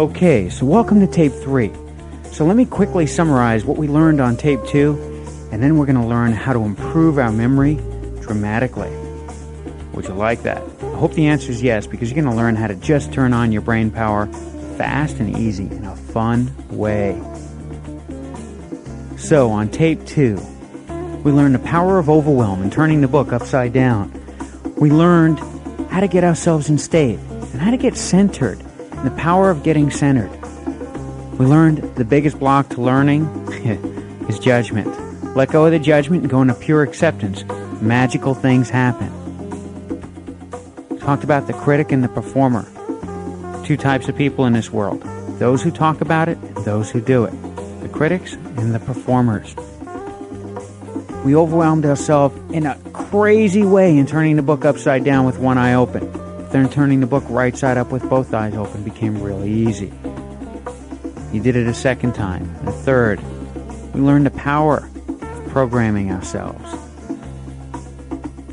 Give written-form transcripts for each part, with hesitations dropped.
Okay, so welcome to tape 3. So let me quickly summarize what we learned on tape 2, and then we're going to learn how to improve our memory dramatically. Would you like that? I hope the answer is yes, because you're going to learn how to just turn on your brain power fast and easy in a fun way. So on tape 2, we learned the power of overwhelm and turning the book upside down. We learned how to get ourselves in state and how to get centered, and the power of getting centered. We learned the biggest block to learning is judgment. Let go of the judgment and go into pure acceptance. Magical things happen. Talked about the critic and the performer. Two types of people in this world. Those who talk about it and those who do it. The critics and the performers. We overwhelmed ourselves in a crazy way in turning the book upside down with one eye open. Then turning the book right side up with both eyes open became really easy. You did it a second time, and a third. We learned the power of programming ourselves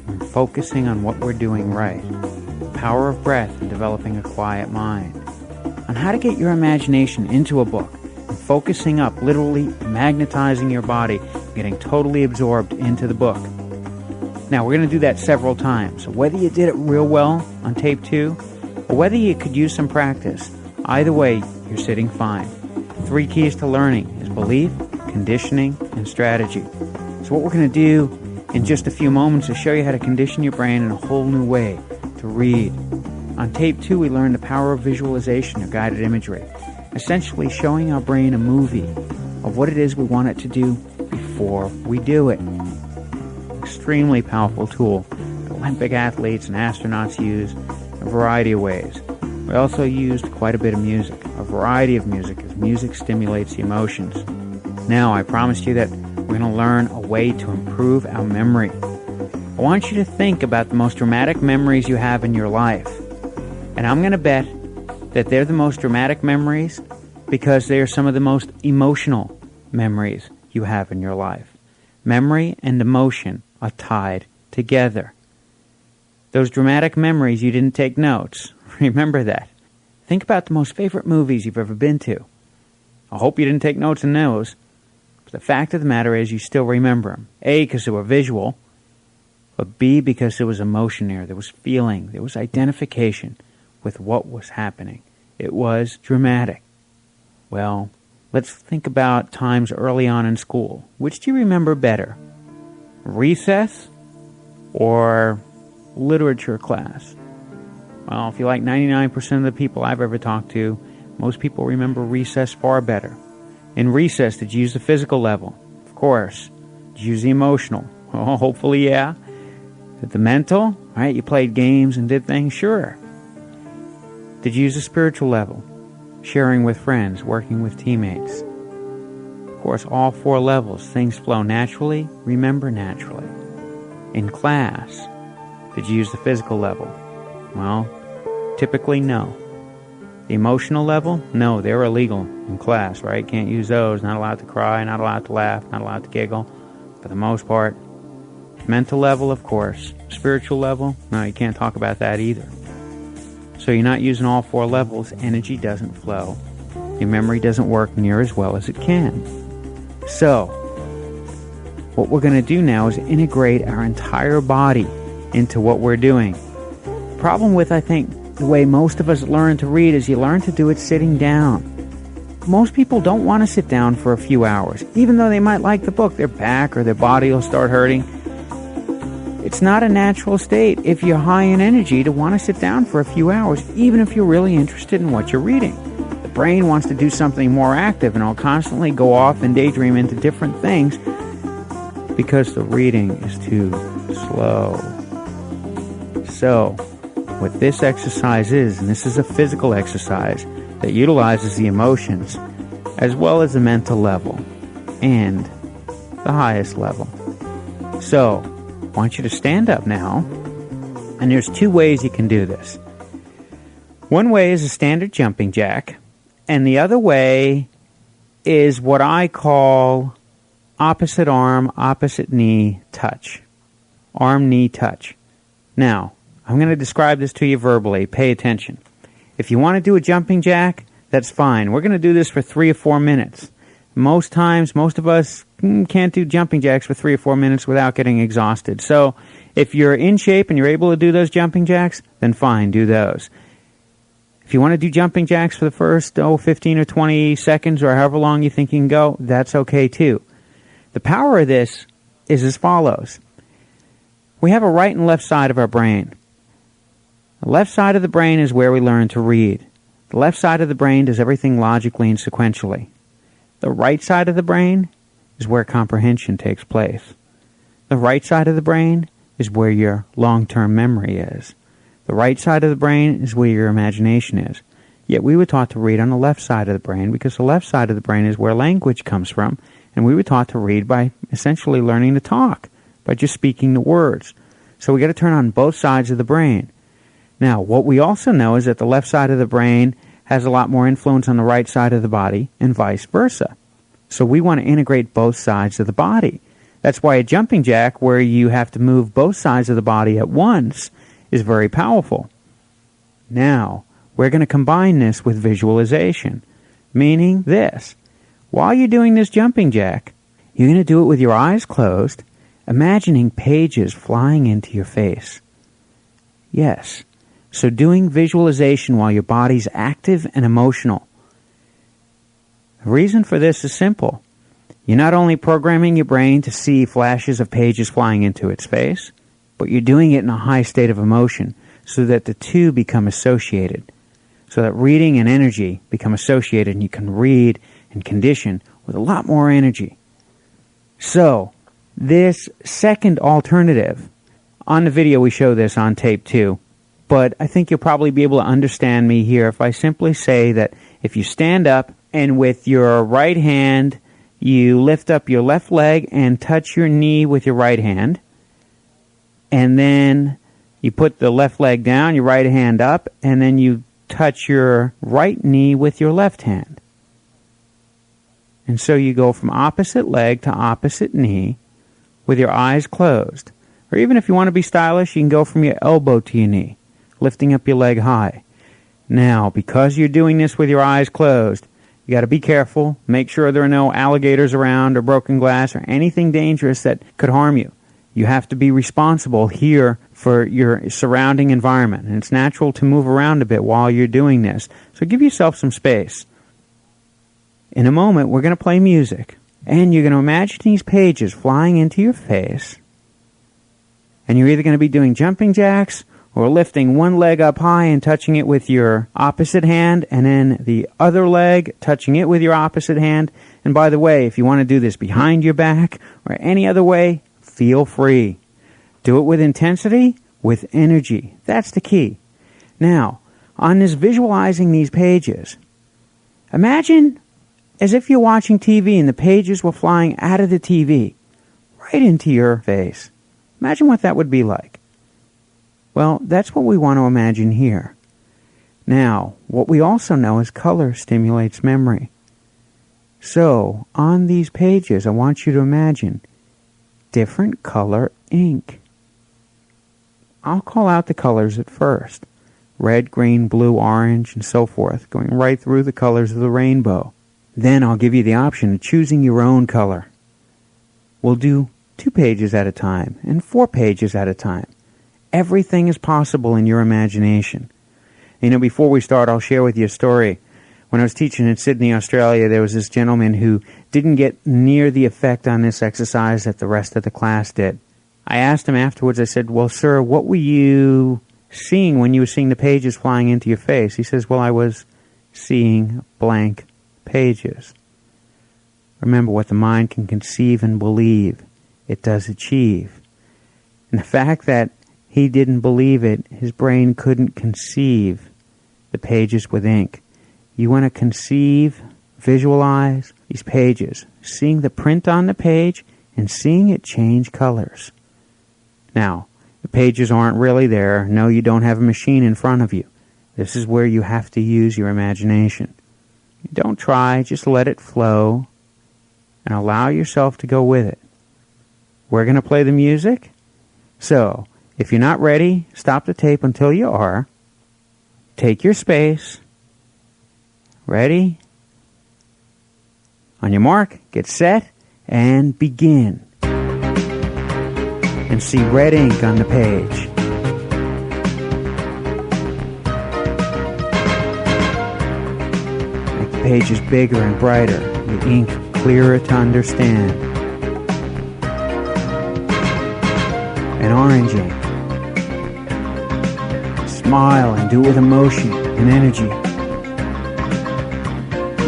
and focusing on what we're doing right. The power of breath and developing a quiet mind. On how to get your imagination into a book and focusing up, literally magnetizing your body, getting totally absorbed into the book. Now, we're going to do that several times. So whether you did it real well on tape 2, or whether you could use some practice, either way, you're sitting fine. 3 keys to learning is belief, conditioning, and strategy. So what we're going to do in just a few moments is show you how to condition your brain in a whole new way to read. On tape 2, we learned the power of visualization or guided imagery, essentially showing our brain a movie of what it is we want it to do before we do it. Extremely powerful tool that Olympic athletes and astronauts use in a variety of ways. We also used quite a bit of music, a variety of music, as music stimulates the emotions. Now, I promised you that we're going to learn a way to improve our memory. I want you to think about the most dramatic memories you have in your life. And I'm going to bet that they're the most dramatic memories because they are some of the most emotional memories you have in your life. Memory and emotion are tied together. Those dramatic memories, you didn't take notes. Remember that. Think about the most favorite movies you've ever been to. I hope you didn't take notes in those. But the fact of the matter is you still remember them. A, because they were visual. But B, because there was emotion there. There was feeling. There was identification with what was happening. It was dramatic. Well, let's think about times early on in school. Which do you remember better? Recess or literature class? Well, if you like 99% of the people I've ever talked to, most people remember recess far better. In recess, did you use the physical level? Of course. Did you use the emotional? Oh, hopefully, yeah. Did the mental? Right, you played games and did things? Sure. Did you use the spiritual level? Sharing with friends, working with teammates. Of course, all 4 levels. Things flow naturally, remember naturally. In class, did you use the physical level? Well, typically no. The emotional level? No, they're illegal in class, right? Can't use those. Not allowed to cry, not allowed to laugh, not allowed to giggle, for the most part. Mental level, of course. Spiritual level? No, you can't talk about that either. So you're not using all 4 levels. Energy doesn't flow. Your memory doesn't work near as well as it can. So, what we're going to do now is integrate our entire body into what we're doing. The problem with, I think, the way most of us learn to read is you learn to do it sitting down. Most people don't want to sit down for a few hours. Even though they might like the book, their back or their body will start hurting. It's not a natural state if you're high in energy to want to sit down for a few hours, even if you're really interested in what you're reading. The brain wants to do something more active, and it'll constantly go off and daydream into different things because the reading is too slow. So, what this exercise is, and this is a physical exercise that utilizes the emotions as well as the mental level and the highest level. So, I want you to stand up now, and there's 2 ways you can do this. One way is a standard jumping jack, and the other way is what I call opposite arm, opposite knee touch. Arm-knee touch. Now, I'm going to describe this to you verbally. Pay attention. If you want to do a jumping jack, that's fine. We're going to do this for 3 or 4 minutes. Most times, most of us can't do jumping jacks for 3 or 4 minutes without getting exhausted. So if you're in shape and you're able to do those jumping jacks, then fine, do those. If you want to do jumping jacks for the first 15 or 20 seconds or however long you think you can go, that's okay too. The power of this is as follows. We have a right and left side of our brain. The left side of the brain is where we learn to read. The left side of the brain does everything logically and sequentially. The right side of the brain is where comprehension takes place. The right side of the brain is where your long-term memory is. The right side of the brain is where your imagination is. Yet we were taught to read on the left side of the brain because the left side of the brain is where language comes from, and we were taught to read by essentially learning to talk, by just speaking the words. So we got to turn on both sides of the brain. Now, what we also know is that the left side of the brain has a lot more influence on the right side of the body and vice versa. So we want to integrate both sides of the body. That's why a jumping jack, where you have to move both sides of the body at once, is very powerful. Now, we're going to combine this with visualization, meaning this. While you're doing this jumping jack, you're going to do it with your eyes closed, imagining pages flying into your face. Yes. So doing visualization while your body's active and emotional. The reason for this is simple. You're not only programming your brain to see flashes of pages flying into its face, but you're doing it in a high state of emotion so that the two become associated. So that reading and energy become associated and you can read and condition with a lot more energy. So, this second alternative, on the video we show this on tape 2, but I think you'll probably be able to understand me here if I simply say that if you stand up and with your right hand you lift up your left leg and touch your knee with your right hand, and then you put the left leg down, your right hand up, and then you touch your right knee with your left hand. And so you go from opposite leg to opposite knee with your eyes closed. Or even if you want to be stylish, you can go from your elbow to your knee, lifting up your leg high. Now, because you're doing this with your eyes closed, you got to be careful. Make sure there are no alligators around or broken glass or anything dangerous that could harm you. You have to be responsible here for your surrounding environment. And it's natural to move around a bit while you're doing this. So give yourself some space. In a moment, we're going to play music. And you're going to imagine these pages flying into your face. And you're either going to be doing jumping jacks or lifting one leg up high and touching it with your opposite hand, and then the other leg touching it with your opposite hand. And by the way, if you want to do this behind your back or any other way, feel free. Do it with intensity, with energy. That's the key. Now, on this visualizing these pages, imagine as if you're watching TV and the pages were flying out of the TV right into your face. Imagine what that would be like. Well, that's what we want to imagine here. Now, what we also know is color stimulates memory. So, on these pages, I want you to imagine different color ink. I'll call out the colors at first. Red, green, blue, orange, and so forth, going right through the colors of the rainbow. Then I'll give you the option of choosing your own color. We'll do 2 pages at a time and 4 pages at a time. Everything is possible in your imagination. You know, before we start, I'll share with you a story. When I was teaching in Sydney, Australia, there was this gentleman who didn't get near the effect on this exercise that the rest of the class did. I asked him afterwards, I said, well, sir, what were you seeing when you were seeing the pages flying into your face? He says, well, I was seeing blank pages. Remember, what the mind can conceive and believe, it does achieve. And the fact that he didn't believe it, his brain couldn't conceive the pages with ink. You want to conceive, visualize these pages, seeing the print on the page and seeing it change colors. Now, the pages aren't really there. No, you don't have a machine in front of you. This is where you have to use your imagination. Don't try, just let it flow and allow yourself to go with it. We're going to play the music. So, if you're not ready, stop the tape until you are. Take your space. Ready? On your mark, get set, and begin. And see red ink on the page. Make the pages bigger and brighter, the ink clearer to understand. And orange ink. Smile and do it with emotion and energy.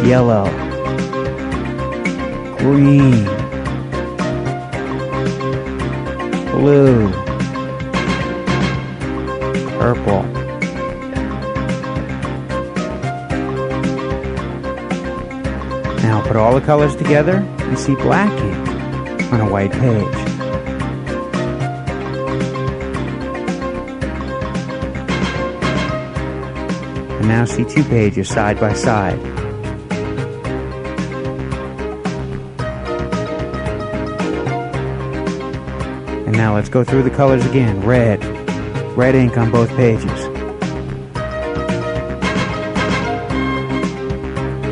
Yellow. Green. Blue. Purple. Now put all the colors together and see black ink on a white page. And now see two pages side by side. And now let's go through the colors again. Red. Red ink on both pages.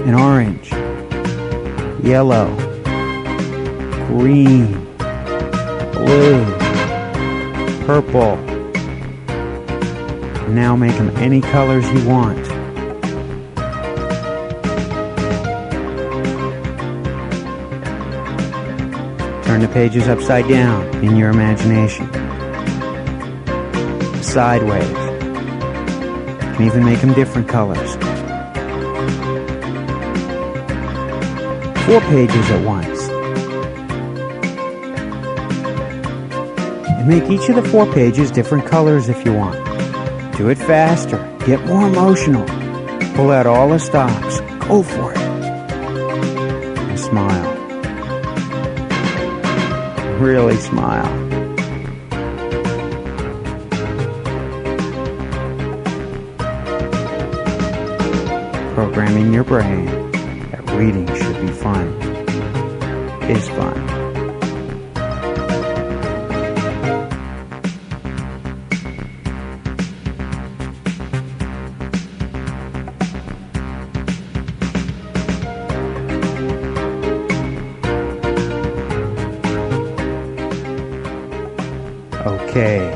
And orange. Yellow. Green. Blue. Purple. Now make them any colors you want. Turn the pages upside down in your imagination. Sideways. You can even make them different colors. 4 pages at once. And make each of the 4 pages different colors if you want. Do it faster. Get more emotional. Pull out all the stops. Go for it. And smile. Really smile. Programming your brain that reading should be fun. Is fun. Okay,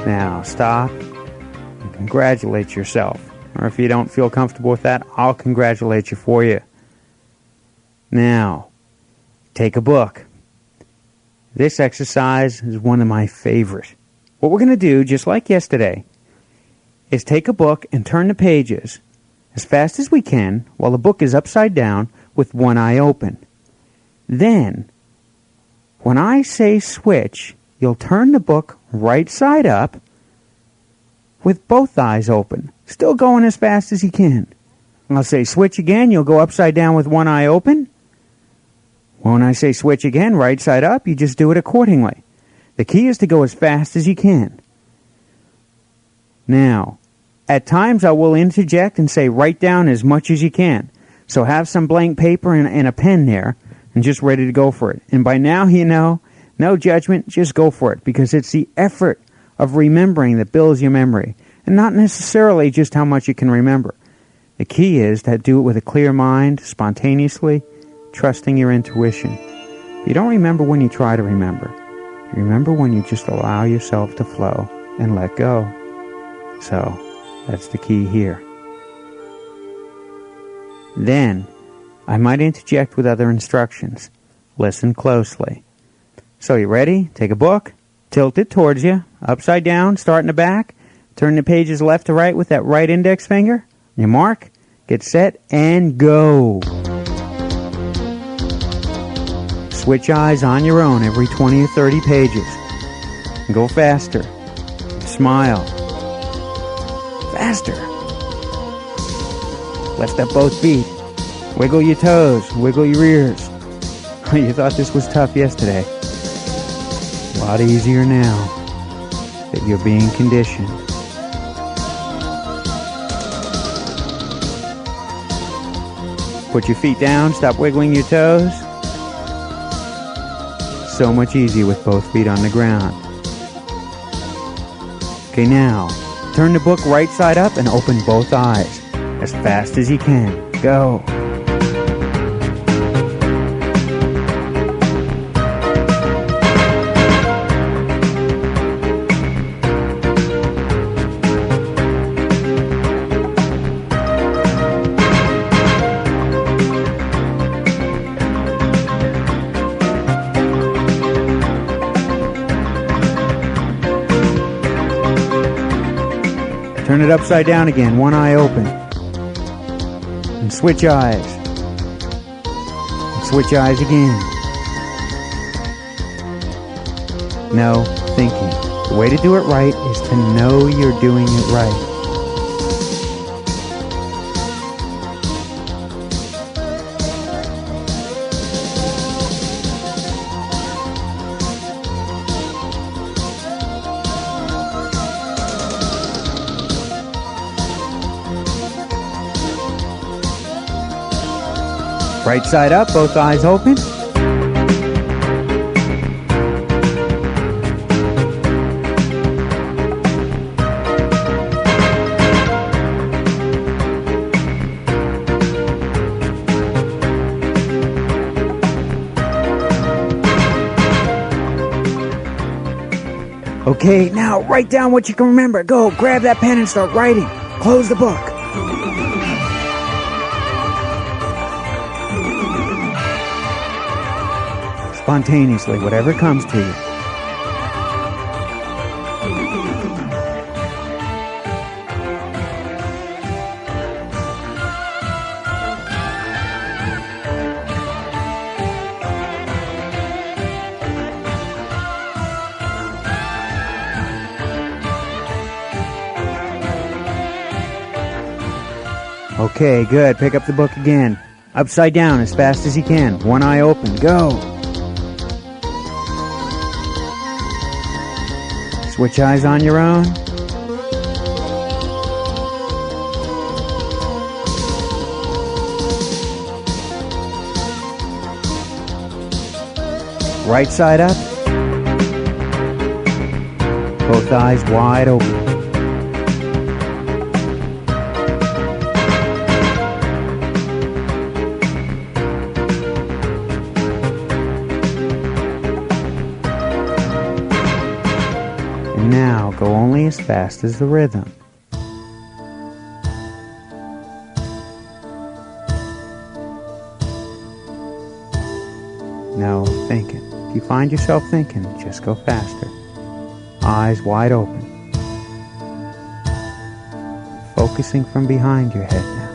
now stop and congratulate yourself. Or if you don't feel comfortable with that, I'll congratulate you for you. Now, take a book. This exercise is one of my favorite. What we're going to do, just like yesterday, is take a book and turn the pages as fast as we can while the book is upside down with one eye open. Then, when I say switch, you'll turn the book right side up with both eyes open, still going as fast as you can. I'll say switch again, you'll go upside down with one eye open. When I say switch again, right side up, you just do it accordingly. The key is to go as fast as you can. Now, at times I will interject and say write down as much as you can. So have some blank paper and a pen there and just ready to go for it. And by now you know, no judgment, just go for it, because it's the effort of remembering that builds your memory, and not necessarily just how much you can remember. The key is to do it with a clear mind, spontaneously, trusting your intuition. You don't remember when you try to remember. You remember when you just allow yourself to flow and let go. So, that's the key here. Then, I might interject with other instructions. Listen closely. So you ready? Take a book, tilt it towards you, upside down, start in the back, turn the pages left to right with that right index finger. Your mark, get set, and go. Switch eyes on your own every 20 or 30 pages. And go faster. Smile. Faster. Lift up both feet. Wiggle your toes, wiggle your ears. You thought this was tough yesterday. A lot easier now that you're being conditioned. Put your feet down, stop wiggling your toes. So much easier with both feet on the ground. Okay, now, turn the book right side up and open both eyes as fast as you can. Go. Turn it upside down again, one eye open. And switch eyes. And switch eyes again. No thinking. The way to do it right is to know you're doing it right. Right side up, both eyes open. Okay, now write down what you can remember. Go, grab that pen and start writing. Close the book. Spontaneously, whatever comes to you. Okay, good. Pick up the book again. Upside down as fast as you can. One eye open. Go. Switch eyes on your own. Right side up. Both eyes wide open. And now go only as fast as the rhythm. No thinking. If you find yourself thinking, just go faster. Eyes wide open. Focusing from behind your head now.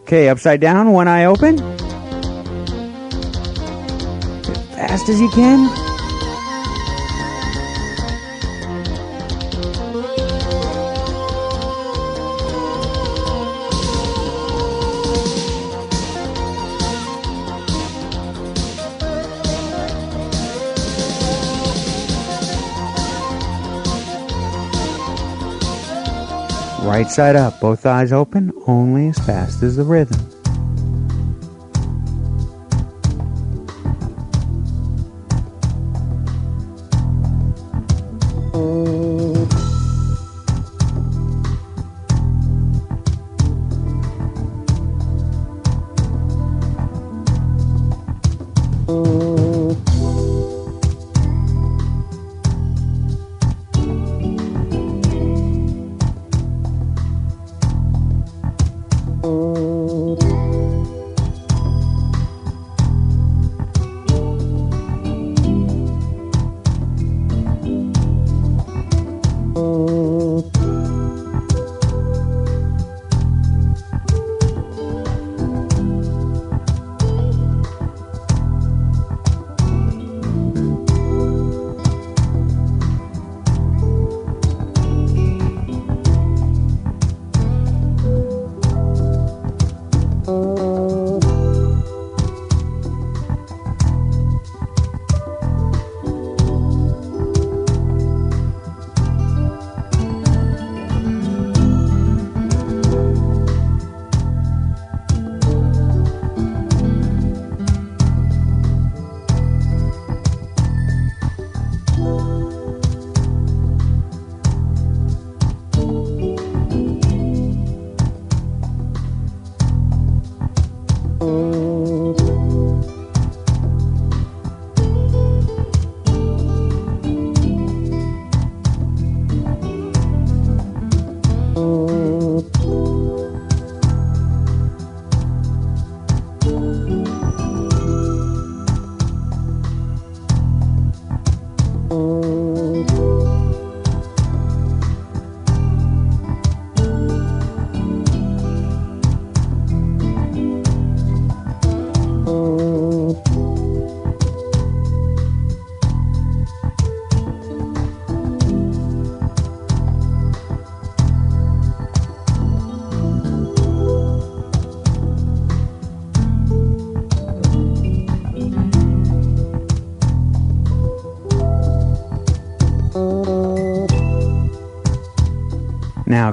Okay, upside down, one eye open. As fast as you can. Right side up, both eyes open, only as fast as the rhythm.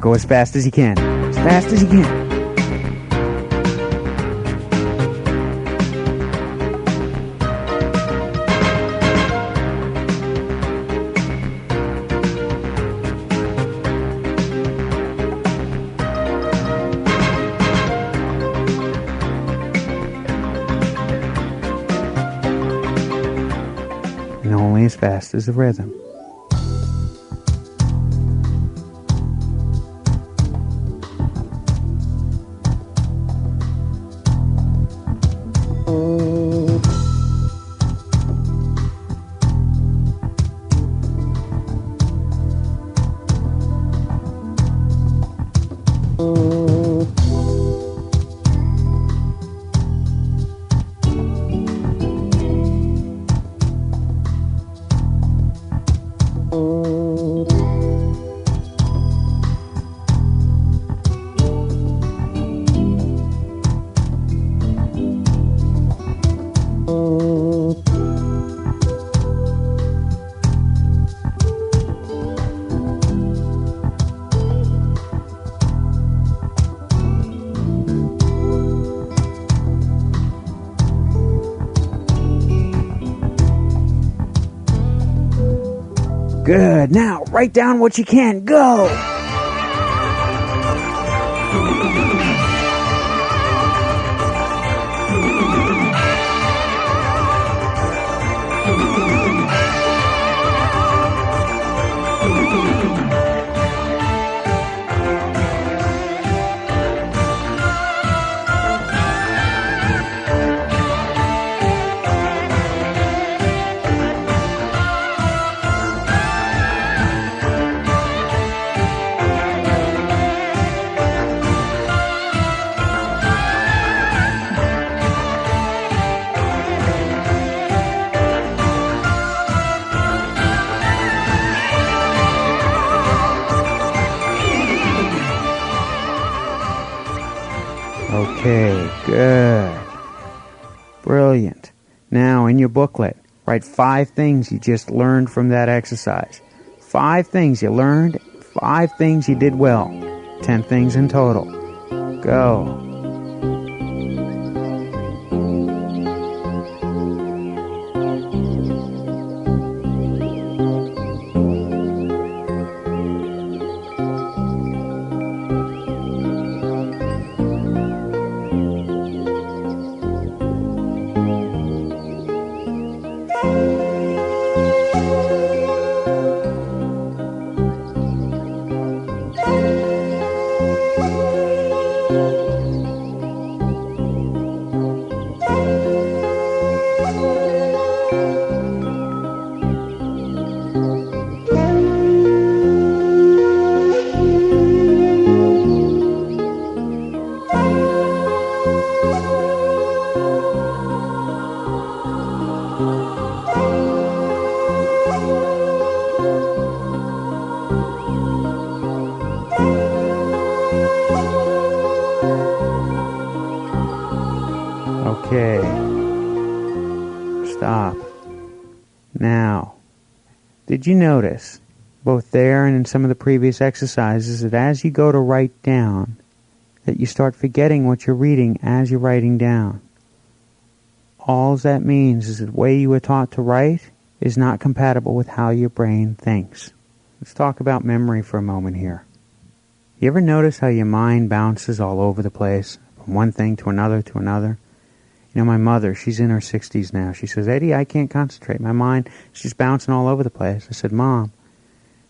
go as fast as you can. As fast as you can. And only as fast as the rhythm. Good. Now, write down what you can. Go! Okay, good. Brilliant. Now, in your booklet, write 5 things you just learned from that exercise. 5 things you learned, 5 things you did well. 10 things in total. Go. Okay. Stop. Now, did you notice, both there and in some of the previous exercises, that as you go to write down, that you start forgetting what you're reading as you're writing down? All that means is that the way you were taught to write is not compatible with how your brain thinks. Let's talk about memory for a moment here. You ever notice how your mind bounces all over the place, from one thing to another to another? You know, my mother, she's in her 60s now. She says, Eddie, I can't concentrate. My mind is just bouncing all over the place. I said, Mom,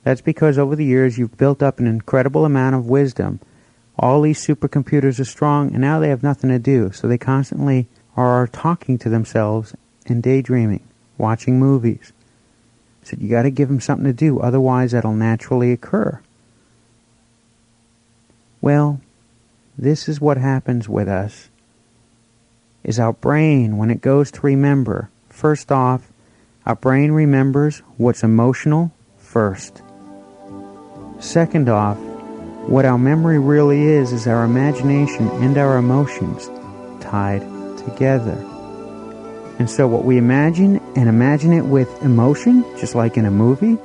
that's because over the years you've built up an incredible amount of wisdom. All these supercomputers are strong, and now they have nothing to do. So they constantly are talking to themselves and daydreaming, watching movies. I said, you got to give them something to do, otherwise that'll naturally occur. Well, this is what happens with us, is our brain, when it goes to remember, first off, our brain remembers what's emotional first. Second off, what our memory really is our imagination and our emotions tied together. And so what we imagine, and imagine it with emotion, just like in a movie,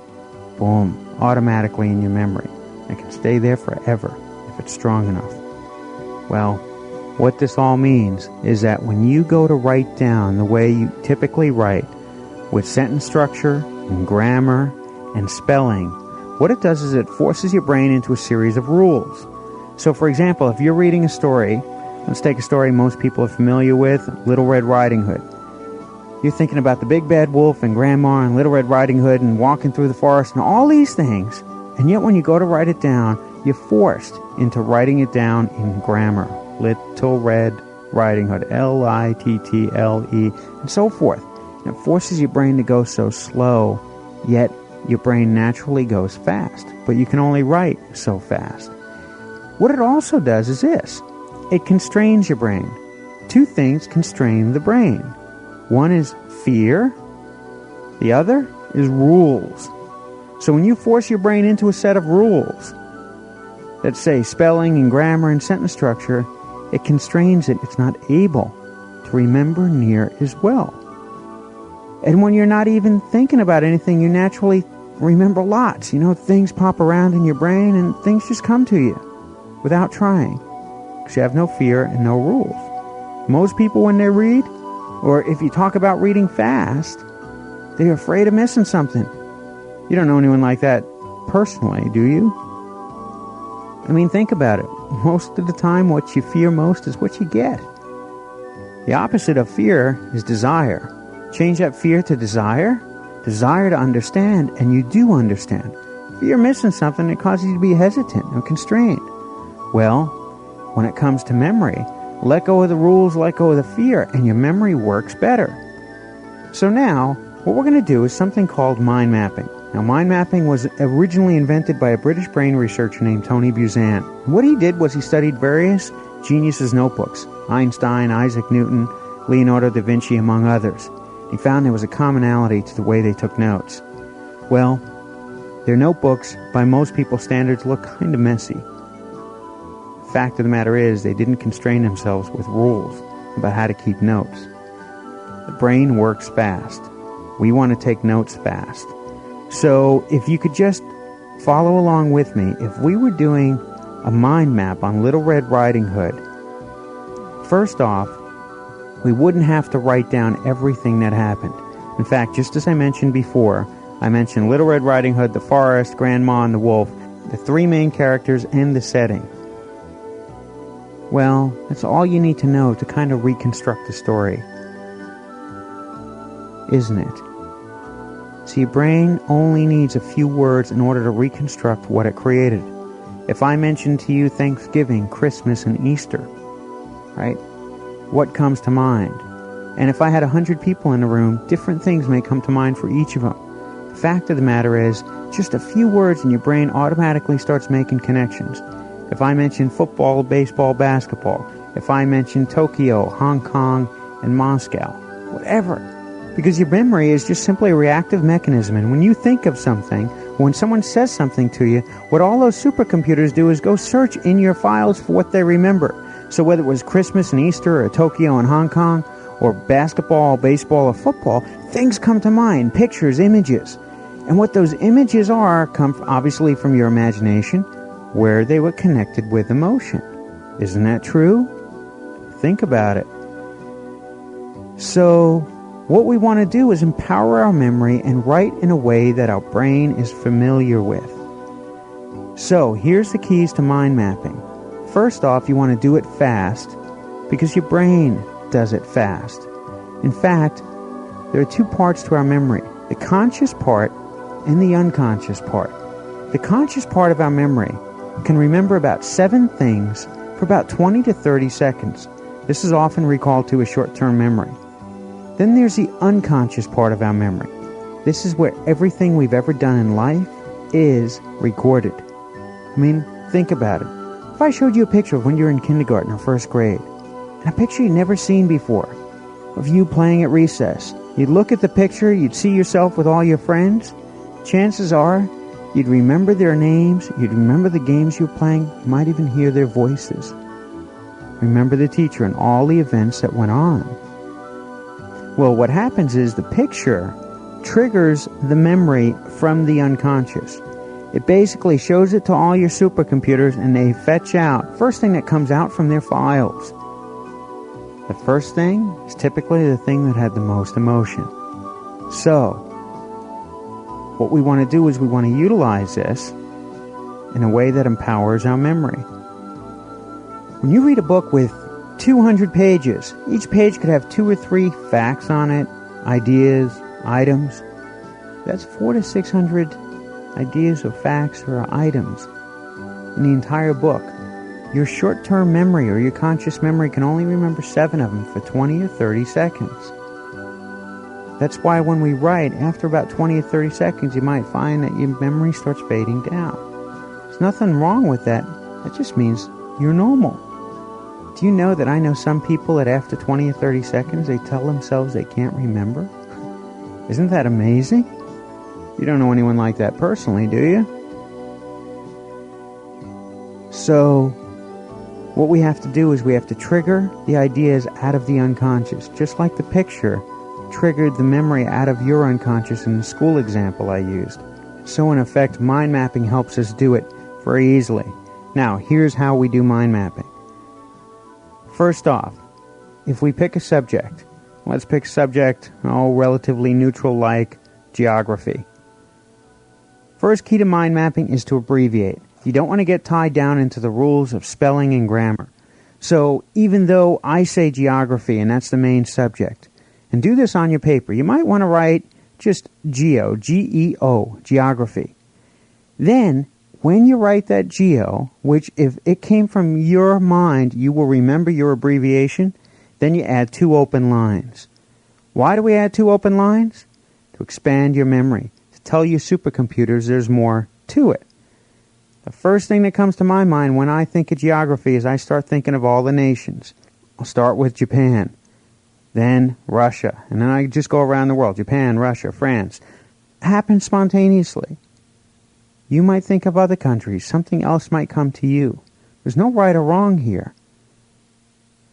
boom, automatically in your memory. It can stay there forever if it's strong enough. Well, what this all means is that when you go to write down the way you typically write, with sentence structure and grammar and spelling, what it does is it forces your brain into a series of rules. So for example, if you're reading a story, let's take a story most people are familiar with, Little Red Riding Hood. You're thinking about the big bad wolf and Grandma and Little Red Riding Hood and walking through the forest and all these things, and yet when you go to write it down, you're forced into writing it down in grammar. Little Red Riding Hood, Little, and so forth. And it forces your brain to go so slow, yet your brain naturally goes fast, but you can only write so fast. What it also does is this. It constrains your brain. Two things constrain the brain. One is fear. The other is rules. So when you force your brain into a set of rules that say spelling and grammar and sentence structure, it constrains it. It's not able to remember near as well. And when you're not even thinking about anything, you naturally remember lots. Things pop around in your brain and things just come to you without trying, because you have no fear and no rules. Most people, when they read, or if you talk about reading fast, they're afraid of missing something. You don't know anyone like that personally, do you? Think about it. Most of the time, what you fear most is what you get. The opposite of fear is desire. Change that fear to desire to understand, and you do understand. If you're missing something, it causes you to be hesitant and constrained. Well, when it comes to memory, let go of the rules, let go of the fear, and your memory works better. So now, what we're going to do is something called mind mapping. Now, mind mapping was originally invented by a British brain researcher named Tony Buzan. What he did was he studied various geniuses' notebooks, Einstein, Isaac Newton, Leonardo da Vinci, among others. He found there was a commonality to the way they took notes. Well, their notebooks, by most people's standards, look kind of messy. The fact of the matter is, they didn't constrain themselves with rules about how to keep notes. The brain works fast. We want to take notes fast. So if you could just follow along with me, if we were doing a mind map on Little Red Riding Hood, first off, we wouldn't have to write down everything that happened. In fact, just as I mentioned before, I mentioned Little Red Riding Hood, the forest, Grandma, and the wolf, the three main characters, and the setting. Well, that's all you need to know to kind of reconstruct the story, isn't it? So your brain only needs a few words in order to reconstruct what it created. If I mention to you Thanksgiving, Christmas, and Easter, right? What comes to mind? And if I had 100 people in the room, different things may come to mind for each of them. The fact of the matter is, just a few words and your brain automatically starts making connections. If I mention football, baseball, basketball, if I mention Tokyo, Hong Kong, and Moscow, whatever. Because your memory is just simply a reactive mechanism, and when you think of something, when someone says something to you, what all those supercomputers do is go search in your files for what they remember. So whether it was Christmas and Easter, or Tokyo and Hong Kong, or basketball, baseball, or football, things come to mind, pictures, images. And what those images are come obviously from your imagination, where they were connected with emotion. Isn't that true? Think about it. So what we want to do is empower our memory and write in a way that our brain is familiar with. So here's the keys to mind mapping. First off, you want to do it fast because your brain does it fast. In fact, there are two parts to our memory, the conscious part and the unconscious part. The conscious part of our memory can remember about 7 things for about 20 to 30 seconds. This is often recalled to a short-term memory. Then there's the unconscious part of our memory. This is where everything we've ever done in life is recorded. Think about it. If I showed you a picture of when you were in kindergarten or first grade, and a picture you'd never seen before, of you playing at recess, you'd look at the picture, you'd see yourself with all your friends, chances are you'd remember their names, you'd remember the games you were playing, you might even hear their voices. Remember the teacher and all the events that went on. Well, what happens is the picture triggers the memory from the unconscious. It basically shows it to all your supercomputers and they fetch out first thing that comes out from their files. The first thing is typically the thing that had the most emotion. So, what we want to do is we want to utilize this in a way that empowers our memory. When you read a book with 200 pages, each page could have 2 or 3 facts on it, ideas, items. That's 400 to 600 ideas or facts or items in the entire book. Your short-term memory or your conscious memory can only remember 7 of them for 20 or 30 seconds. That's why when we write, after about 20 or 30 seconds, you might find that your memory starts fading down. There's nothing wrong with that. That just means you're normal. Do you know that I know some people that after 20 or 30 seconds, they tell themselves they can't remember? Isn't that amazing? You don't know anyone like that personally, do you? So, what we have to do is we have to trigger the ideas out of the unconscious, just like the picture triggered the memory out of your unconscious in the school example I used. So in effect, mind mapping helps us do it very easily. Now, here's how we do mind mapping. First off, if we pick a subject, let's pick a subject, relatively neutral like geography. First key to mind mapping is to abbreviate. You don't want to get tied down into the rules of spelling and grammar. So even though I say geography and that's the main subject, and do this on your paper, you might want to write just geo, G-E-O, geography. Then, when you write that geo, which if it came from your mind, you will remember your abbreviation, then you add 2 open lines. Why do we add 2 open lines? To expand your memory, to tell your supercomputers there's more to it. The first thing that comes to my mind when I think of geography is I start thinking of all the nations. I'll start with Japan, then Russia, and then I just go around the world. Japan, Russia, France. It happens spontaneously. You might think of other countries. Something else might come to you. There's no right or wrong here.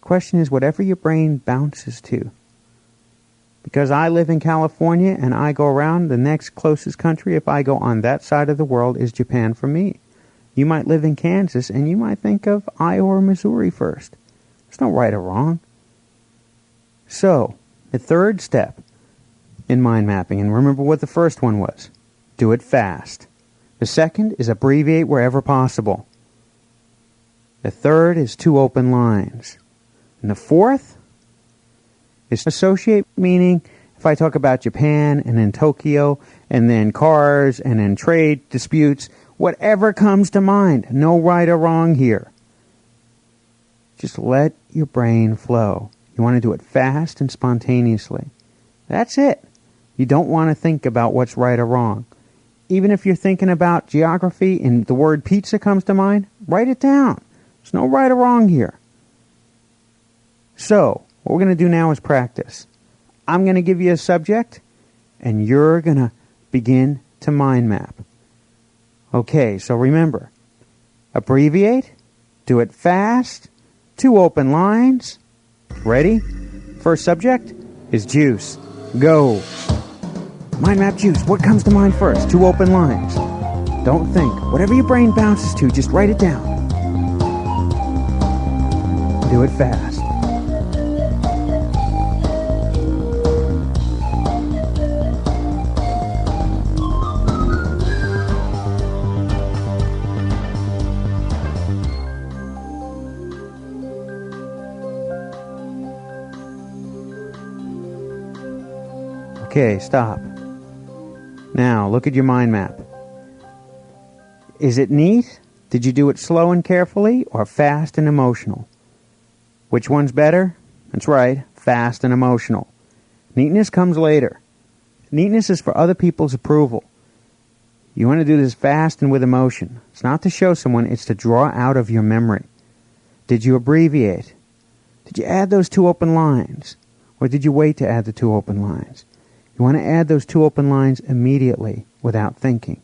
The question is whatever your brain bounces to. Because I live in California and I go around, the next closest country, if I go on that side of the world, is Japan for me. You might live in Kansas and you might think of Iowa or Missouri first. There's no right or wrong. So, the third step in mind mapping, and remember what the first one was, do it fast. The second is abbreviate wherever possible. The third is 2 open lines. And the fourth is associate, meaning if I talk about Japan and then Tokyo and then cars and then trade disputes, whatever comes to mind, no right or wrong here. Just let your brain flow. You want to do it fast and spontaneously. That's it. You don't want to think about what's right or wrong. Even if you're thinking about geography and the word pizza comes to mind, write it down. There's no right or wrong here. So, what we're going to do now is practice. I'm going to give you a subject, and you're going to begin to mind map. Okay, so remember, abbreviate, do it fast, 2 open lines. Ready? First subject is juice. Go. Mind map juice. What comes to mind first? 2 open lines. Don't think. Whatever your brain bounces to, just write it down. Do it fast. Okay, stop. Now, look at your mind map. Is it neat? Did you do it slow and carefully or fast and emotional? Which one's better? That's right, fast and emotional. Neatness comes later. Neatness is for other people's approval. You want to do this fast and with emotion. It's not to show someone, it's to draw out of your memory. Did you abbreviate? Did you add those 2 open lines? Or did you wait to add the 2 open lines? You want to add those 2 open lines immediately without thinking.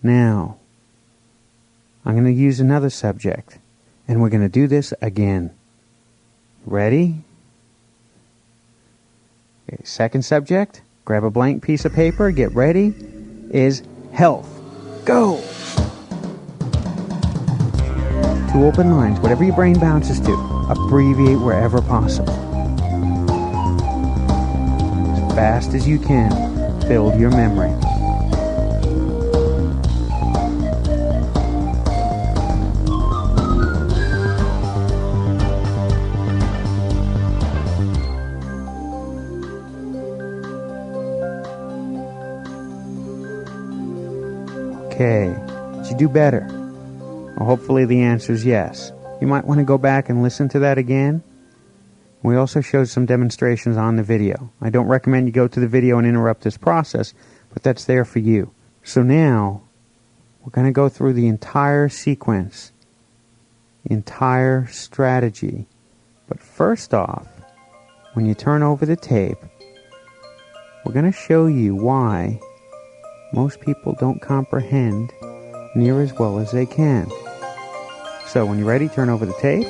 Now, I'm going to use another subject, and we're going to do this again. Ready? Okay, second subject, grab a blank piece of paper, get ready, is health. Go! Two open lines, whatever your brain bounces to, abbreviate wherever possible. As fast as you can, build your memory. Okay, did you do better? Well, hopefully the answer is yes. You might want to go back and listen to that again. We also showed some demonstrations on the video. I don't recommend you go to the video and interrupt this process, but that's there for you. So now, we're going to go through the entire sequence, the entire strategy. But first off, when you turn over the tape, we're going to show you why most people don't comprehend near as well as they can. So when you're ready, turn over the tape.